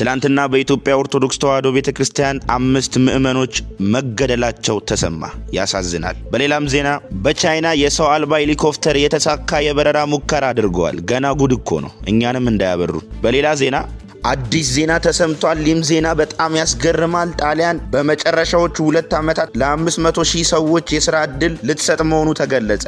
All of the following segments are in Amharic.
ትላንትና በኢትዮጵያ ኦርቶዶክስ ተዋሕዶ ቤተክርስቲያን 5 ምዕመኖች መገደላቸው ተሰማ። ያሳዝናል። በሌላም ዜና በቻይና የሰው አልባ ሄሊኮፕተር የተሳካ የበረራ ሙከራ አድርገዋል። ገና ጉድ እኮ ነው፣ እኛንም እንዳያበሩ። በሌላ ዜና አዲስ ዜና ተሰምቷል። ሊም ዜና በጣም ያስገርማል። ጣሊያን በመጨረሻዎቹ 2 ዓመታት ለ500,000 ሰዎች የሥራ ዕድል ልትሰጥ መሆኑ ተገለጸ።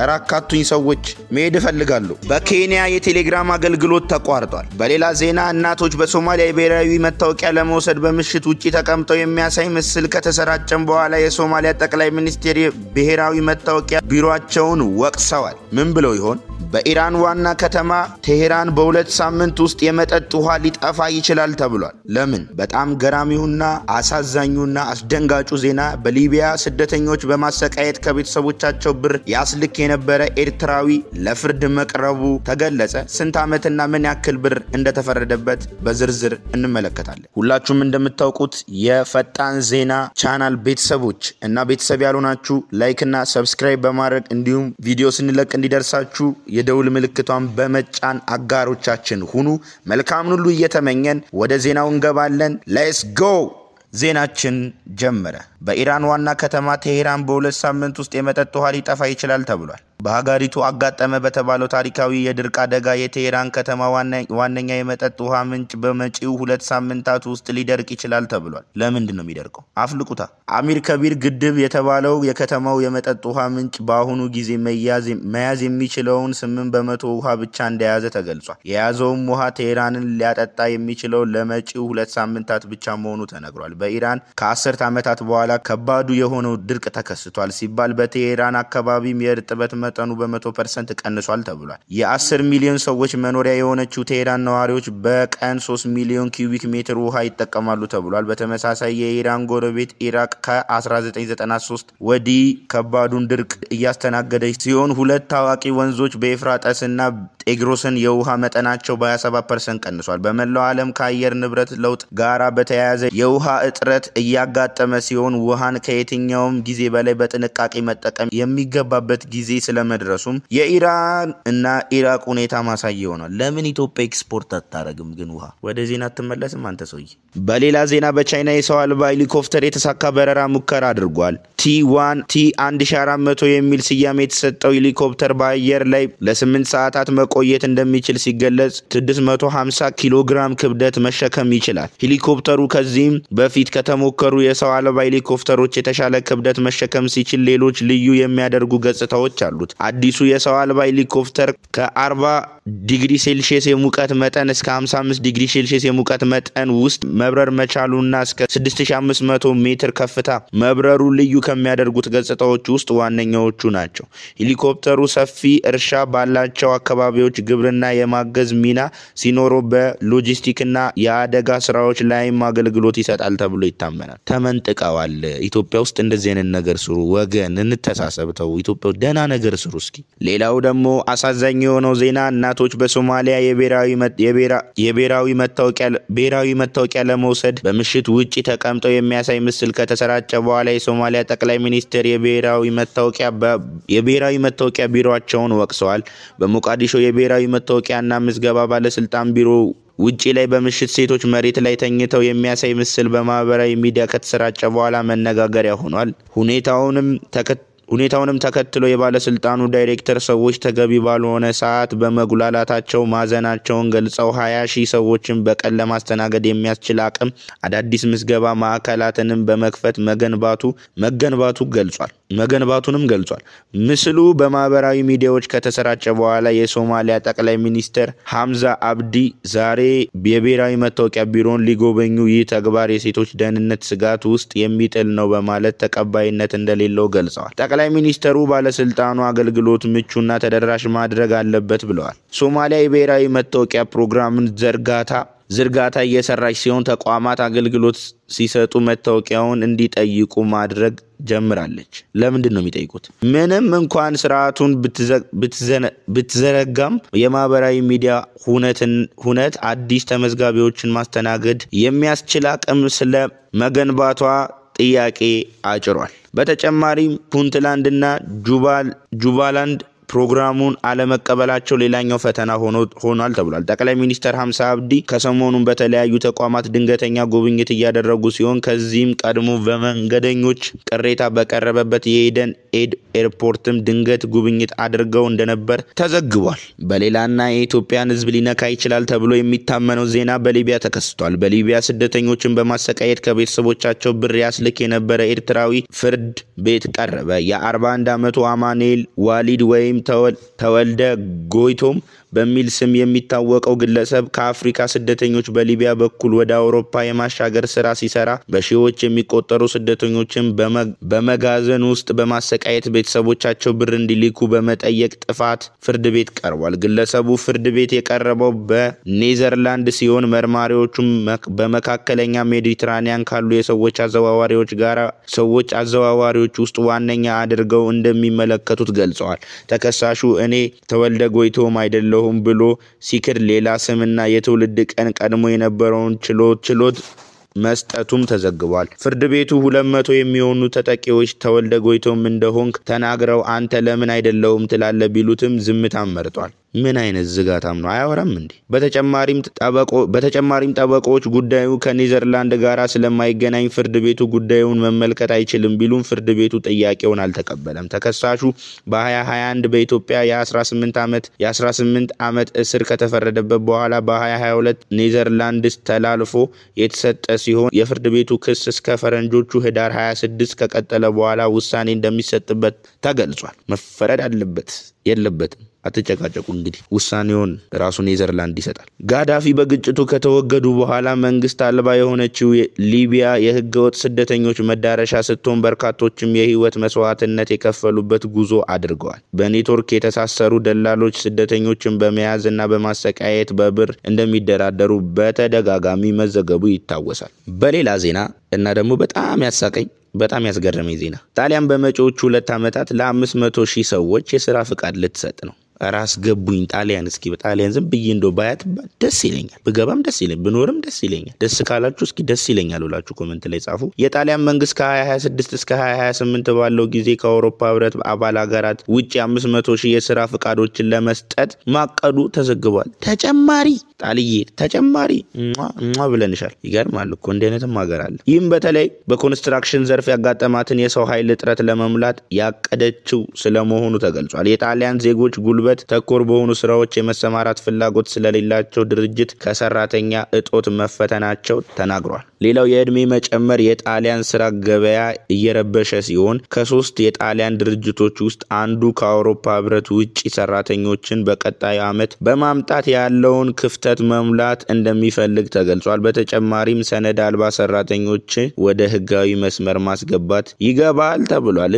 አራካቱኝ ሰዎች መሄድ እፈልጋለሁ። በኬንያ የቴሌግራም አገልግሎት ተቋርጧል። በሌላ ዜና እናቶች በሶማሊያ የብሔራዊ መታወቂያ ለመውሰድ በምሽት ውጪ ተቀምጠው የሚያሳይ ምስል ከተሰራጨም በኋላ የሶማሊያ ጠቅላይ ሚኒስትር የብሔራዊ መታወቂያ ቢሮአቸውን ወቅሰዋል። ምን ብለው ይሆን? በኢራን ዋና ከተማ ቴሄራን በ2 ሳምንት ውስጥ የመጠጥ ውሃ ሊጠፋ ይችላል ተብሏል። ለምን? በጣም ገራሚውና አሳዛኙና አስደንጋጩ ዜና በሊቢያ ስደተኞች በማሰቃየት ከቤተሰቦቻቸው ብር ያስልክ የነበረ ኤርትራዊ ለፍርድ መቅረቡ ተገለጸ። ስንት ዓመትና ምን ያክል ብር እንደተፈረደበት በዝርዝር እንመለከታለን። ሁላችሁም እንደምታውቁት የፈጣን ዜና ቻናል ቤተሰቦች እና ቤተሰብ ያልሆናችሁ ላይክና ሰብስክራይብ በማድረግ እንዲሁም ቪዲዮ ስንለቅ እንዲደርሳችሁ የደውል ምልክቷን በመጫን አጋሮቻችን ሁኑ። መልካም ሁሉ እየተመኘን ወደ ዜናው እንገባለን። ሌትስ ጎ። ዜናችን ጀመረ። በኢራን ዋና ከተማ ቴሄራን በ2 ሳምንት ውስጥ የመጠጥ ውሃ ሊጠፋ ይችላል ተብሏል። በሀገሪቱ አጋጠመ በተባለው ታሪካዊ የድርቅ አደጋ የቴሄራን ከተማ ዋነኛ የመጠጥ ውሃ ምንጭ በመጪው 2 ሳምንታት ውስጥ ሊደርቅ ይችላል ተብሏል። ለምንድን ነው የሚደርቀው? አፍልቁታ። አሚር ከቢር ግድብ የተባለው የከተማው የመጠጥ ውሃ ምንጭ በአሁኑ ጊዜ መያዝ የሚችለውን 8% ውሃ ብቻ እንደያዘ ተገልጿል። የያዘውም ውሃ ቴሄራንን ሊያጠጣ የሚችለው ለመጪው 2 ሳምንታት ብቻ መሆኑ ተነግሯል። በኢራን ከ10 ዓመታት በኋላ ከባዱ የሆነው ድርቅ ተከስቷል ሲባል በቴሄራን አካባቢም የእርጥበት መጠኑ በ100% ቀንሷል ተብሏል። የ10 ሚሊዮን ሰዎች መኖሪያ የሆነችው ቴሄራን ነዋሪዎች በቀን 3 ሚሊዮን ኪዩቢክ ሜትር ውሃ ይጠቀማሉ ተብሏል። በተመሳሳይ የኢራን ጎረቤት ኢራቅ ከ1993 ወዲህ ከባዱን ድርቅ እያስተናገደች ሲሆን 2 ታዋቂ ወንዞች በኤፍራጥስና ጤግሮስን የውሃ መጠናቸው በ27% ቀንሷል። በመላው ዓለም ከአየር ንብረት ለውጥ ጋራ በተያያዘ የውሃ እጥረት እያጋጠመ ሲሆን ውሃን ከየትኛውም ጊዜ በላይ በጥንቃቄ መጠቀም የሚገባበት ጊዜ ስለመድረሱም የኢራን እና ኢራቅ ሁኔታ ማሳያ ሆኗል። ለምን ኢትዮጵያ ኤክስፖርት አታረግም ግን ውሃ? ወደ ዜና አትመለስም አንተ ሰውዬ? በሌላ ዜና በቻይና የሰው አልባ ሄሊኮፕተር የተሳካ በረራ ሙከራ አድርጓል። T1400 የሚል ስያሜ የተሰጠው ሄሊኮፕተር በአየር ላይ ለ8 ሰዓታት መቆየት እንደሚችል ሲገለጽ 650 ኪሎ ግራም ክብደት መሸከም ይችላል። ሄሊኮፕተሩ ከዚህም በፊት ከተሞከሩ የሰው አልባ ሄሊኮፕተሮች የተሻለ ክብደት መሸከም ሲችል ሌሎች ልዩ የሚያደርጉ ገጽታዎች አሉት። አዲሱ የሰው አልባ ሄሊኮፕተር ከ40 ዲግሪ ሴልሺየስ የሙቀት መጠን እስከ 55 ዲግሪ ሴልሺየስ የሙቀት መጠን ውስጥ መብረር መቻሉና እስከ 6500 ሜትር ከፍታ መብረሩ ልዩ ከሚያደርጉት ገጽታዎች ውስጥ ዋነኛዎቹ ናቸው። ሄሊኮፕተሩ ሰፊ እርሻ ባላቸው አካባቢዎች ግብርና የማገዝ ሚና ሲኖረው በሎጂስቲክና የአደጋ ስራዎች ላይም አገልግሎት ይሰጣል ተብሎ ይታመናል። ተመንጥቀዋል። ኢትዮጵያ ውስጥ እንደዚህ አይነት ነገር ስሩ ወገን፣ እንተሳሰብተው። ኢትዮጵያ ደህና ነገር ስሩ እስኪ። ሌላው ደግሞ አሳዛኝ የሆነው ዜና እናቶች በሶማሊያ የብሔራዊ መታወቂያ ለመውሰድ በምሽት ውጪ ተቀምጠው የሚያሳይ ምስል ከተሰራጨ በኋላ የሶማሊያ ጠቅላይ ሚኒስትር የብሔራዊ መታወቂያ ቢሮአቸውን ወቅሰዋል። በሞቃዲሾ የብሔራዊ መታወቂያና ምዝገባ ባለስልጣን ቢሮ ውጪ ላይ በምሽት ሴቶች መሬት ላይ ተኝተው የሚያሳይ ምስል በማህበራዊ ሚዲያ ከተሰራጨ በኋላ መነጋገሪያ ሆኗል። ሁኔታውንም ተከትሎ የባለስልጣኑ ዳይሬክተር ሰዎች ተገቢ ባልሆነ ሰዓት በመጉላላታቸው ማዘናቸውን ገልጸው 20,000 ሰዎችን በቀን ለማስተናገድ የሚያስችል አቅም አዳዲስ ምዝገባ ማዕከላትንም በመክፈት መገንባቱንም ገልጿል። ምስሉ በማህበራዊ ሚዲያዎች ከተሰራጨ በኋላ የሶማሊያ ጠቅላይ ሚኒስትር ሐምዛ አብዲ ዛሬ የብሔራዊ መታወቂያ ቢሮን ሊጎበኙ ይህ ተግባር የሴቶች ደህንነት ስጋት ውስጥ የሚጥል ነው በማለት ተቀባይነት እንደሌለው ገልጸዋል። ጠቅላይ ሚኒስትሩ ባለስልጣኑ አገልግሎት ምቹና ተደራሽ ማድረግ አለበት ብለዋል። ሶማሊያ የብሔራዊ መታወቂያ ፕሮግራምን ዝርጋታ እየሰራች ሲሆን ተቋማት አገልግሎት ሲሰጡ መታወቂያውን እንዲጠይቁ ማድረግ ጀምራለች። ለምንድን ነው የሚጠይቁት? ምንም እንኳን ስርዓቱን ብትዘረጋም የማህበራዊ ሚዲያ ሁነት አዲስ ተመዝጋቢዎችን ማስተናገድ የሚያስችል አቅም ስለ መገንባቷ ጥያቄ አጭሯል። በተጨማሪም ፑንትላንድ እና ጁባላንድ ፕሮግራሙን አለመቀበላቸው ሌላኛው ፈተና ሆኗል ተብሏል። ጠቅላይ ሚኒስትር ሐምዛ አብዲ ከሰሞኑን በተለያዩ ተቋማት ድንገተኛ ጉብኝት እያደረጉ ሲሆን ከዚህም ቀድሞ በመንገደኞች ቅሬታ በቀረበበት የኤደን ኤርፖርትም ድንገት ጉብኝት አድርገው እንደነበር ተዘግቧል። በሌላና የኢትዮጵያን ሕዝብ ሊነካ ይችላል ተብሎ የሚታመነው ዜና በሊቢያ ተከስቷል። በሊቢያ ስደተኞችን በማሰቃየት ከቤተሰቦቻቸው ብር ያስልክ የነበረ ኤርትራዊ ፍርድ ቤት ቀረበ። የ41 ዓመቱ አማኑኤል ዋሊድ ወይም ተወልደ ጎይቶም በሚል ስም የሚታወቀው ግለሰብ ከአፍሪካ ስደተኞች በሊቢያ በኩል ወደ አውሮፓ የማሻገር ስራ ሲሰራ በሺዎች የሚቆጠሩ ስደተኞችን በመጋዘን ውስጥ በማሰቃየት ቤተሰቦቻቸው ብር እንዲልኩ በመጠየቅ ጥፋት ፍርድ ቤት ቀርቧል። ግለሰቡ ፍርድ ቤት የቀረበው በኔዘርላንድ ሲሆን መርማሪዎቹም በመካከለኛ ሜዲትራኒያን ካሉ የሰዎች አዘዋዋሪዎች ውስጥ ዋነኛ አድርገው እንደሚመለከቱት ገልጸዋል። ተከሳሹ እኔ ተወልደ ጎይቶም አይደለሁም ብሎ ሲክድ ሌላ ስምና የትውልድ ቀን ቀድሞ የነበረውን ችሎት መስጠቱም ተዘግቧል። ፍርድ ቤቱ 200 የሚሆኑ ተጠቂዎች ተወልደ ጎይቶም እንደሆንክ ተናግረው አንተ ለምን አይደለሁም ትላለህ ቢሉትም ዝምታን መርጧል። ምን አይነት ዝጋታም ነው? አያወራም እንዴ? በተጨማሪም ጠበቆች ጉዳዩ ከኔዘርላንድ ጋራ ስለማይገናኝ ፍርድ ቤቱ ጉዳዩን መመልከት አይችልም ቢሉም ፍርድ ቤቱ ጥያቄውን አልተቀበለም። ተከሳሹ በ2021 በኢትዮጵያ የ18 ዓመት እስር ከተፈረደበት በኋላ በ2022 ኔዘርላንድስ ተላልፎ የተሰጠ ሲሆን የፍርድ ቤቱ ክስ እስከ ፈረንጆቹ ህዳር 26 ከቀጠለ በኋላ ውሳኔ እንደሚሰጥበት ተገልጿል። መፈረድ አለበት የለበትም? አትጨቃጨቁ። እንግዲህ ውሳኔውን ራሱ ኔዘርላንድ ይሰጣል። ጋዳፊ በግጭቱ ከተወገዱ በኋላ መንግስት አልባ የሆነችው ሊቢያ የህገወጥ ስደተኞች መዳረሻ ስትሆን በርካቶችም የህይወት መስዋዕትነት የከፈሉበት ጉዞ አድርገዋል። በኔትወርክ የተሳሰሩ ደላሎች ስደተኞችን በመያዝና በማሰቃየት በብር እንደሚደራደሩ በተደጋጋሚ መዘገቡ ይታወሳል። በሌላ ዜና እና ደግሞ በጣም ያስገረመኝ ዜና ጣሊያን በመጪዎቹ 2 ዓመታት ለ500,000 ሰዎች የሥራ ፍቃድ ልትሰጥ ነው። ራስ ገቡኝ ጣሊያን። እስኪ በጣሊያን ዝም ብዬ እንደው ባያት ደስ ይለኛል። ብገባም ደስ ይለኛል፣ ብኖርም ደስ ይለኛል። ደስ ካላችሁ እስኪ ደስ ይለኛል ብላችሁ ኮሜንት ላይ ጻፉ። የጣሊያን መንግስት ከ2026 እስከ 2028 ባለው ጊዜ ከአውሮፓ ህብረት አባል ሀገራት ውጪ 500,000 የሥራ ፍቃዶችን ለመስጠት ማቀዱ ተዘግቧል። ተጨማሪ ብለንሻል። ይገርማል እኮ እንዲህ አይነትም ሀገር አለ። ይህም በተለይ በኮንስትራክሽን ዘርፍ ያጋጠማትን የሰው ኃይል እጥረት ለመሙላት ያቀደችው ስለመሆኑ ተገልጿል። የጣሊያን ዜጎች ጉልበት ተኮር በሆኑ ስራዎች የመሰማራት ፍላጎት ስለሌላቸው ድርጅት ከሰራተኛ እጦት መፈተናቸው ተናግሯል። ሌላው የእድሜ መጨመር የጣሊያን ስራ ገበያ እየረበሸ ሲሆን ከ3 የጣሊያን ድርጅቶች ውስጥ አንዱ ከአውሮፓ ህብረት ውጪ ሰራተኞችን በቀጣዩ ዓመት በማምጣት ያለውን ክፍተት መሙላት እንደሚፈልግ ተገልጿል። በተጨማሪም ሰነድ አልባ ሰራተኞች ወደ ህጋዊ መስመር ማስገባት ይገባል ተብሏል።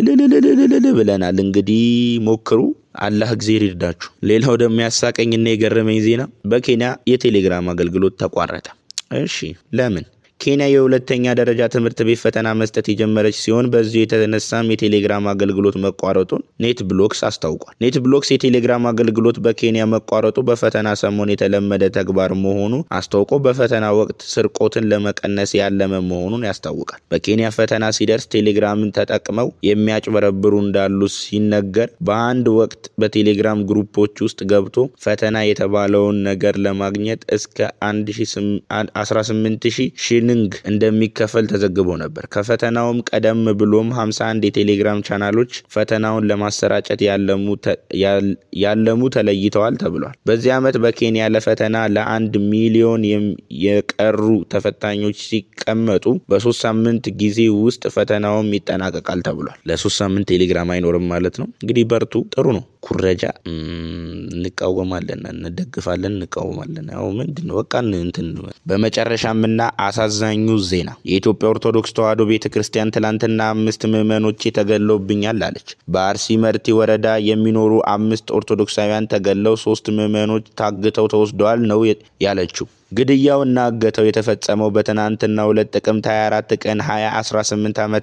ብለናል። እንግዲህ ሞክሩ። አላህ እግዚአብሔር ይርዳችሁ። ሌላው ደግሞ ያሳቀኝና የገረመኝ ዜና በኬንያ የቴሌግራም አገልግሎት ተቋረጠ። እሺ ለምን? ኬንያ የሁለተኛ ደረጃ ትምህርት ቤት ፈተና መስጠት የጀመረች ሲሆን በዚህ የተነሳም የቴሌግራም አገልግሎት መቋረጡን ኔትብሎክስ አስታውቋል። ኔትብሎክስ የቴሌግራም አገልግሎት በኬንያ መቋረጡ በፈተና ሰሞን የተለመደ ተግባር መሆኑ አስታውቆ በፈተና ወቅት ስርቆትን ለመቀነስ ያለመ መሆኑን ያስታውቃል። በኬንያ ፈተና ሲደርስ ቴሌግራምን ተጠቅመው የሚያጭበረብሩ እንዳሉ ሲነገር በአንድ ወቅት በቴሌግራም ግሩፖች ውስጥ ገብቶ ፈተና የተባለውን ነገር ለማግኘት እስከ 18,000 እንደሚከፈል ተዘግቦ ነበር። ከፈተናውም ቀደም ብሎም 51 የቴሌግራም ቻናሎች ፈተናውን ለማሰራጨት ያለሙ ተለይተዋል ተብሏል። በዚህ ዓመት በኬንያ ለፈተና ለ1 ሚሊዮን የቀሩ ተፈታኞች ሲቀመጡ በ3 ሳምንት ጊዜ ውስጥ ፈተናውም ይጠናቀቃል ተብሏል። ለ3 ሳምንት ቴሌግራም አይኖርም ማለት ነው። እንግዲህ በርቱ። ጥሩ ነው። ኩረጃ እንቃወማለን፣ እንደግፋለን፣ እንቃወማለን። ያው ምንድነው በቃ እንትን። በመጨረሻምና አሳዛኙ ዜና የኢትዮጵያ ኦርቶዶክስ ተዋሕዶ ቤተክርስቲያን ትላንትና 5 ምዕመኖች ተገለውብኛል አለች። በአርሲ መርቲ ወረዳ የሚኖሩ 5 ኦርቶዶክሳውያን ተገለው 3 ምዕመኖች ታግተው ተወስደዋል ነው ያለችው። ግድያውና እገታው የተፈጸመው በትናንትናው ዕለት ጥቅምት 24 ቀን 2018 ዓ.ም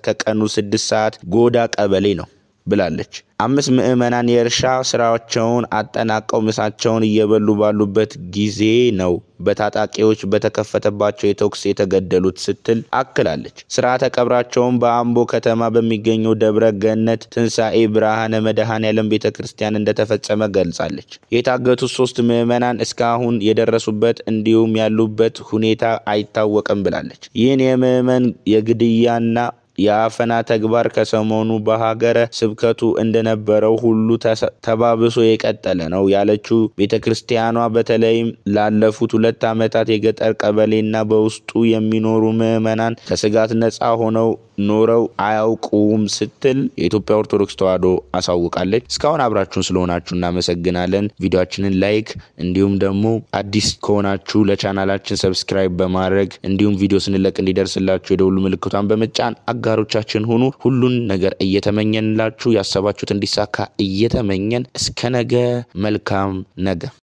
ከቀኑ 6 ሰዓት ጎዳ ቀበሌ ነው። ብላለች። 5 ምዕመናን የእርሻ ስራቸውን አጠናቀው ምሳቸውን እየበሉ ባሉበት ጊዜ ነው በታጣቂዎች በተከፈተባቸው የተኩስ የተገደሉት ስትል አክላለች። ስርዓተ ቀብራቸውን በአምቦ ከተማ በሚገኘው ደብረ ገነት ትንሳኤ ብርሃነ መድኃኔዓለም ቤተክርስቲያን እንደተፈጸመ ገልጻለች። የታገቱት 3 ምዕመናን እስካሁን የደረሱበት እንዲሁም ያሉበት ሁኔታ አይታወቅም ብላለች። ይህን የምዕመን የግድያና የአፈና ተግባር ከሰሞኑ በሀገረ ስብከቱ እንደነበረው ሁሉ ተባብሶ የቀጠለ ነው ያለችው ቤተክርስቲያኗ በተለይም ላለፉት 2 ዓመታት የገጠር ቀበሌና በውስጡ የሚኖሩ ምዕመናን ከስጋት ነፃ ሆነው ኖረው አያውቁም ስትል የኢትዮጵያ ኦርቶዶክስ ተዋሕዶ አሳውቃለች። እስካሁን አብራችሁን ስለሆናችሁ እናመሰግናለን። ቪዲዮአችንን ላይክ እንዲሁም ደግሞ አዲስ ከሆናችሁ ለቻናላችን ሰብስክራይብ በማድረግ እንዲሁም ቪዲዮ ስንለቅ እንዲደርስላችሁ የደውል ምልክቷን በመጫን አጋሮቻችን ሁኑ። ሁሉን ነገር እየተመኘንላችሁ ያሰባችሁት እንዲሳካ እየተመኘን እስከ ነገ መልካም ነገ